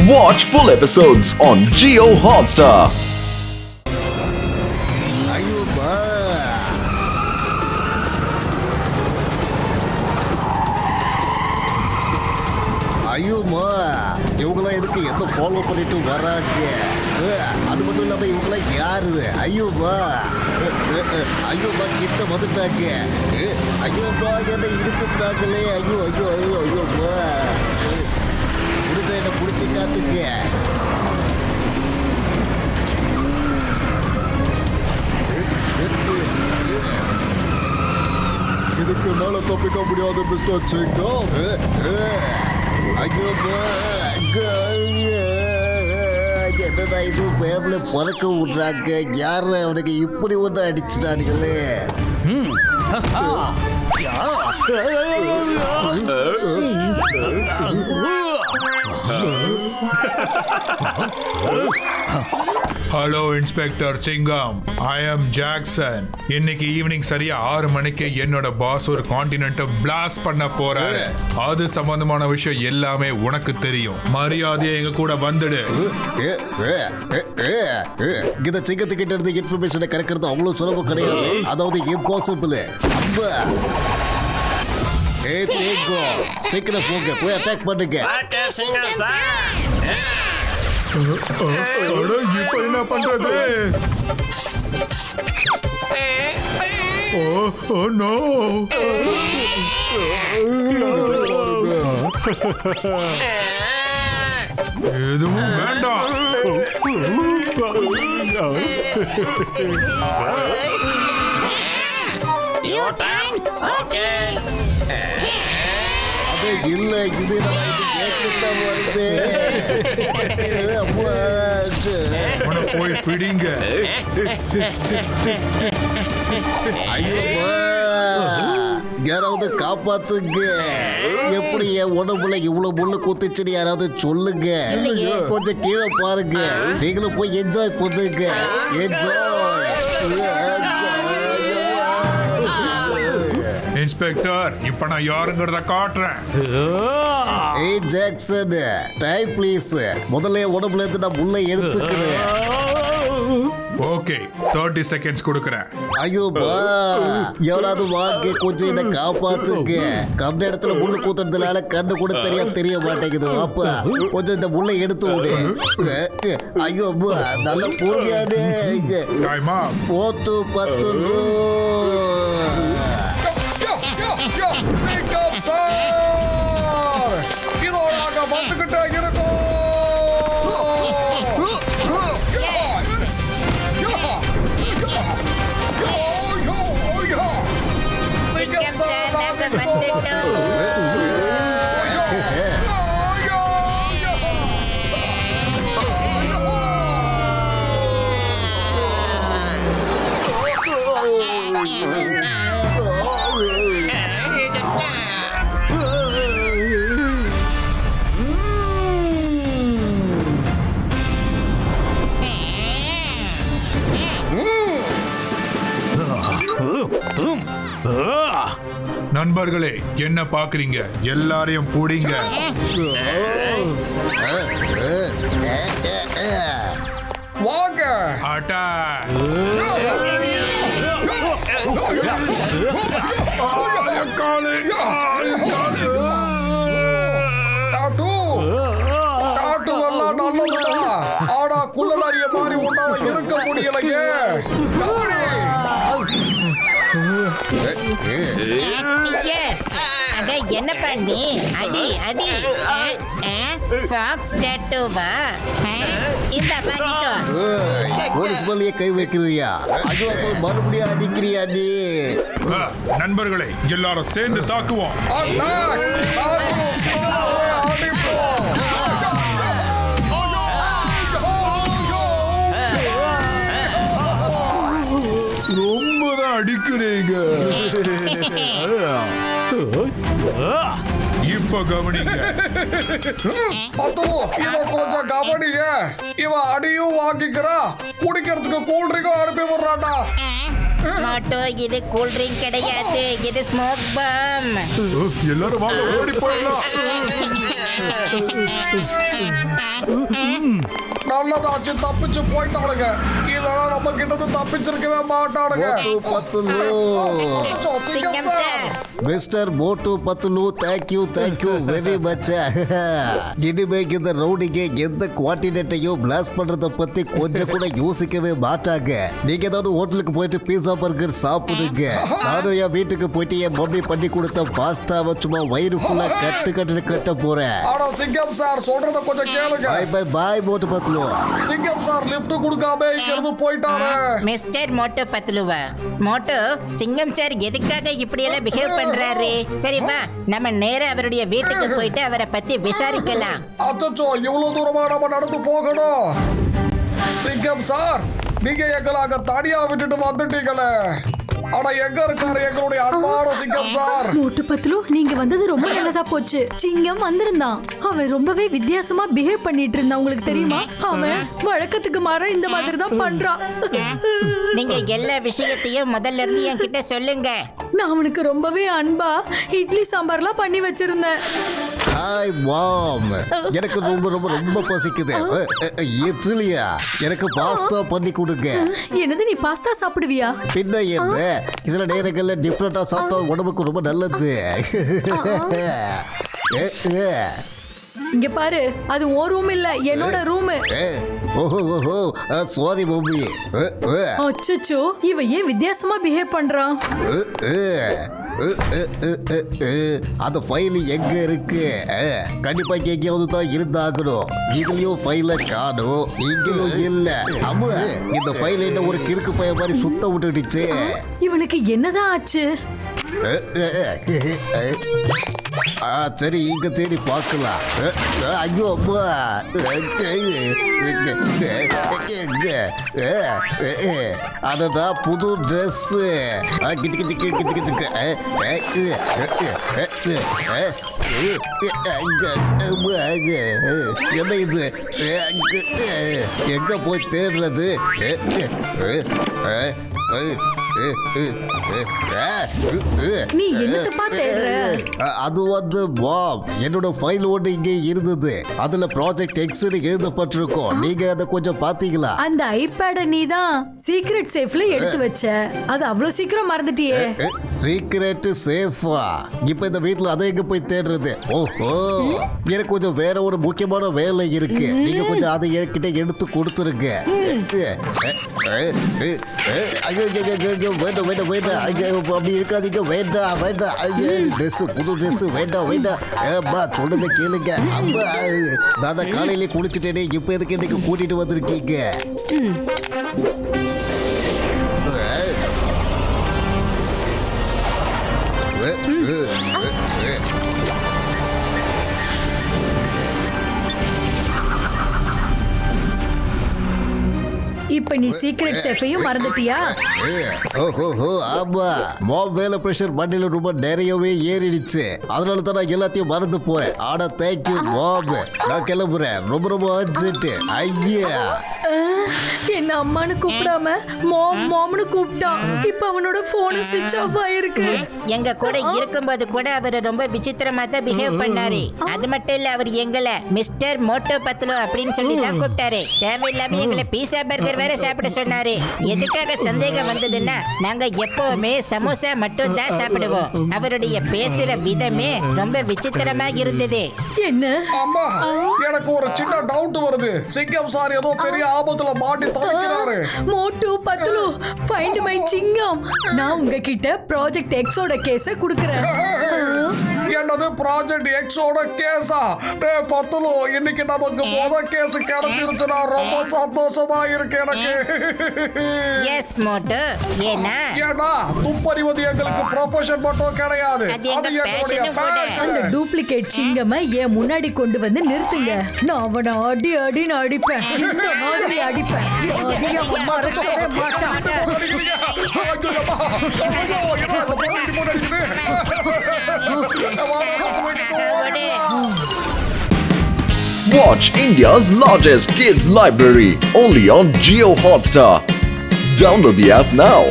Watch full episodes on Jio Hotstar. ஐயோமா இவங்களாம் எதுக்கு எந்த ஃபாலோ பண்ணிட்டு வராங்க? அது மட்டும் இல்லாம இவங்களாம் யாரு? ஐயோமா ஐயோமா கிட்ட வந்துட்டாங்க. ஐயோமா என்னை இழுத்துட்டாங்களே. ஐயோ ஐயோ ஐயோ ஐயோமா முடிஞ்ச என்னை பிடிச்சி காத்துங்க. இதுக்கு மேல தப்பிக்க முடியாது மிஸ்டர் சிங்கம். ஐயோமா என்னடா இது பேர்ல பறக்க விட்றாங்க. யாரு அவனுக்கு இப்படி ஒன்று அடிச்சிட்டானுங்களே. ஹலோ இன்ஸ்பெக்டர் சிங்கம், ஐ ஆம் ஜாக்சன். இன்னைக்கு ஈவினிங் சரியா 6 மணிக்கு என்னோட பாஸ் ஒரு கான்டினென்ட்டை பிளாஸ்ட் பண்ண போறாரு. அது சம்பந்தமான விஷயம் எல்லாமே உனக்கு தெரியும். மரியாதையை எங்க கூட வந்துடு. இந்த சிங்கத்துக்கிட்ட இருந்து இன்ஃபர்மேஷனை கறக்கிறது அவ்வளவு சுலபம் கிடையாது. அதாவது இம்பாசிபிள். சீக்கிரம் போங்க, போய் அட்டாக் பண்ணுங்க. இப்ப என்ன பண்றது? Oh no. எதுவும் வேண்டாம். இல்ல இது கேட்கத்தான் வருது. போய் பிடிங்க. ஐயோமா யாராவது காப்பாத்துங்க. எப்படி என் உடம்புல இவ்வளவு முள்ளு குத்துச்சுன்னு யாராவது சொல்லுங்க. கொஞ்சம் கீழே பாருங்க. நீங்களும் போய் என்ஜாய் பண்ணுங்க. இன்ஸ்பெக்டர், இப்ப நான் யாருங்கிறத காட்டுறேன். ஏய் ஜாக்சன், டைம் ப்ளீஸ். முதல்ல உடம்புல இருந்து நான் முள்ளை எடுத்துக்கிறேன். ஓகே, 30 செகண்ட்ஸ் கொடுக்கறேன். ஐயோப்பா எவ்வளவு வாங்க, கொஞ்சம் என்ன காப்பாத்துங்க. கண்ட இடத்துல முள்ளு கூத்துறதுனால கண்ணு கூட சரியா தெரிய மாட்டேங்குது. அப்பா கொஞ்சம் இந்த முள்ளை எடுத்து விடு. ஐயோப்பா நல்ல பொறுமையானே. போத்து 10 நண்பர்களே, என்ன பாக்குறீங்க? எல்லாரையும் பிடிங்க. வாங்க அட்டாக். டாட்டு எல்லாம் நல்லதுடா. ஆனா குள்ளநரிய மாதிரி ஒன்னால இருக்க முடியலையே. என்ன பண்ணி அடி அடி சாக்ஸ் டேட்டூவா இந்த பண்ணிக்கோ. போலீஸ் மேலேயே கை வைக்கிறியா? ஐயோ மறுபடியும் அடிக்கிறியா நீ? நண்பர்களே, எல்லாரும் சேர்ந்து தாக்குவோம். ரொம்ப தான் அடிக்கிறீங்க. இப்ப கவனிங்க. இத கொஞ்சம் கவனிங்க. இவன் அடியும் வாங்கிக்கிறா, குடிக்கிறதுக்கு கூல் ட்ரிங்கும் அனுப்பி விடுறாடா. மோட்டோ, இது கூல் ட்ரிங்க் கிடையாது, இது ஸ்மோக் பாம். எல்லாரும் வாங்க, ஓடி போயிடலாம். நல்லதாச்சு தப்பிச்சு போயிட்டானுங்க. இல்லைன்னா நம்ம கிட்ட தப்பிச்சிருக்கவே மாட்டானுங்க. மோட்டு பத்துலு அச்சோ, சிங்கம் சார் மிஸ்டர் மோட்டு பத்துலு தேங்க்யூ வெரி மச். இனிமே இந்த ரவுடிங்க எந்த குவான்டினேட்டையும் பிளாஸ்ட் பண்றத பத்தி கொஞ்சம் கூட யோசிக்கவே மாட்டாங்க. நீங்க ஏதாவது ஹோட்டலுக்கு போயிட்டு பீஸா பர்கர் சாப்பிடுங்க. நானும் என் வீட்டுக்கு போயிட்டு என் மம்மி பண்ணி கொடுத்த பாஸ்தாவை சும்மா வயிறு ஃபுல்லா கட்ட போறேன். ஆனா சிங்கம் சார் சொல்றத கொஞ்சம் கேளுங்க. பாய் மோட்டு பத்துலு. சிங்கம் சார் லிஃப்ட் கொடுக்காம இங்க இருந்து போயிட்டாரு. மிஸ்டர் மோட்டோ பத்லுவா, மோட்டோ சிங்கம் சார் எதுக்காக இப்படி எல்லாம் பிஹேவ் பண்றாரு? சரி வா, நம்ம நேரா அவருடைய வீட்டுக்கு போயிட்டு அவரை பத்தி விசாரிக்கலாம். அச்சோ, இவ்வளவு தூரமா நம்ம நடந்து போகணும். சிங்கம் சார், நீங்க எங்களை அங்க தனியா விட்டுட்டு வந்துட்டீங்களே. ஆனா எங்க இருக்காரு எங்களுடைய அன்பான சிங்கம் சார்? மோட்டு பத்லு, நீங்க வந்தது ரொம்ப நல்லதா போச்சு. சிங்கம் வந்திருந்தான். அவன் ரொம்பவே வித்தியாசமா பிஹேவ் பண்ணிட்டு இருந்தான். உங்களுக்கு தெரியுமா? அவன் வழக்கத்துக்கு மாற இந்த மாதிரி தான் பண்றான். நீங்க எல்லா விஷயத்தையும் முதல்ல இருந்து என்கிட்ட சொல்லுங்க. நான் அவனுக்கு ரொம்பவே அன்பா இட்லி சாம்பார்லாம் பண்ணி வச்சிருந்தேன். ஹாய் மாம், எனக்கு ரொம்ப ரொம்ப ரொம்ப பசிக்குது. இட்லியா? எனக்கு பாஸ்தா பண்ணி கொடுங்க. என்னது, நீ பாஸ்தா சாப்பிடுவியா? பின்ன என்ன, சில நேரங்கள்ல டிஃப்ரெண்டா சாப்பிட்டா உடம்புக்கு ரொம்ப நல்லது. இங்க பாரு, அது உன் ரூம் இல்ல, என்னோட ரூம். ஓஹோ சாரி மம்மி. அச்சச்சோ, இவன் ஏன் வித்தியாசமா பிஹேவ் பண்றான்? அந்த ஃபைல் எங்க இருக்கு? கண்டிப்பா எங்கேயாவது தான் இருந்தாகணும். இதுலயும் ஃபைல காணும், இங்கேயும் இல்ல. அம்மா, இந்த ஃபைல் என்ன ஒரு கிறுக்கு பைய மாதிரி சுத்த விட்டுடுச்சு. இவனுக்கு என்னதான் ஆச்சு? சரி, இங்க தேடி பார்க்கலாம். ஐயோ அம்மா, அதுதான் புது ட்ரெஸ். என்ன இது? எங்க போய் தேடுறது? நீ என்னத்தப்பா தேடுற? அது வந்து பாம், என்னோட ஃபைல் ஒன்று இங்கே இருந்தது. அதுல ப்ராஜெக்ட் எக்ஸ் எழுதப்பட்டிருக்கும். நீங்க அதை கொஞ்சம் பாத்தீங்களா? அந்த ஐபேட நீ தான் சீக்ரெட் சேஃப்ல எடுத்து வச்ச. அது அவ்வளவு சீக்கிரம் மறந்துட்டியே. சீக்ரெட் சேஃபா? இப்ப இந்த வீட்டுல அதை எங்க போய் தேடுறது? ஓஹோ, எனக்கு கொஞ்சம் வேற ஒரு முக்கியமான வேலை இருக்கு. நீங்க கொஞ்சம் அதை என்கிட்ட எடுத்து கொடுத்துருங்க. வேண்டாம் வேண்டாம் வேண்டாம், அப்படி இருக்காதீங்க. வேண்டாம் வேண்டாம், ட்ரெஸ் புது ட்ரெஸ் வேண்டாம் வேண்டாம். அம்மா சொல்றதை கேளுங்க. அம்மா, நான் தான் காலையிலே குளிச்சுட்டேனே, இப்ப எதுக்கு இன்னைக்கு கூட்டிட்டு வந்திருக்கீங்க? இப்ப நீ சீக்ரெட் சேஃபையும் மறந்துட்டியா? ஓஹோ, ஆமா. மாம் வேலை பிரஷர் மண்ணில ரொம்ப நிறையவே ஏறிடுச்சு. அதனால தான் நான் எல்லாத்தையும் மறந்து போறேன். ஆனா தேங்க்யூ மாம், நான் கிளம்புறேன். ரொம்ப ரொம்ப அர்ஜென்ட். ஐயா, என்ன அம்மானு கூப்பிடாம மாம்னு கூப்பிட்டான். இப்ப அவனோட போன் ஸ்விட்ச் ஆஃப் ஆயிருக்கு. எங்க கூட இருக்கும்போது கூட அவர் ரொம்ப விசித்திரமா தான் பிஹேவ் பண்ணாரு. அது மட்டும் இல்ல, அவர் எங்களை மிஸ்டர் மோட்டோ பத்லு அப்படின்னு சொல்லி தான் கூப்பிட்டாரு. தேவையில்லாம எங்களை பீஸா பர்கர் வேற சாப்பிட சொன்னாரு. எதுக்காக சந்தேகம் வந்ததுன்னா, நாங்க எப்பவுமே சமோசா மட்டும் தான் சாப்பிடுவோம். அவருடைய பேசுற விதமே ரொம்ப விசித்திரமா இருந்தது. என்ன? அம்மா, எனக்கு ஒரு சின்ன டவுட் வருது. சிங்கம் சார் ஏதோ பெரிய ஆபத்துல மாட்டி தவிக்கிறாரு. மோட்டு பத்லு, ஃபைண்ட் மை சிங்கம். நான் உங்ககிட்ட ப்ராஜெக்ட் எக்ஸோட கேஸ குடுக்குறேன். என்னது ப்ராஜெக்ட் எக்ஸோட கேஸா? பத்துலு, இன்னைக்கு நமக்கு முத கேஸ் கிடைச்சிருச்சுன்னா ரொம்ப சந்தோஷமா இருக்கு எனக்கு. எஸ் மோட்டோ, ஏன்னா துப்பறிவது எங்களுக்கு ப்ரொஃபஷன் மட்டும் கிடையாது, அது எங்க அது எங்களுடைய passion கூட. அந்த passion. டூப்ளிகேட் சிங்கமை என் முன்னாடி கொண்டு வந்து நிறுத்துங்க. நான் அவனை அடின்னு அடிப்பேன். இந்த மாதிரி அடிப்பேன். அடிய அவன் மறக்கவே மாட்டான். Watch India's largest kids library only on Jio Hotstar. Download the app now.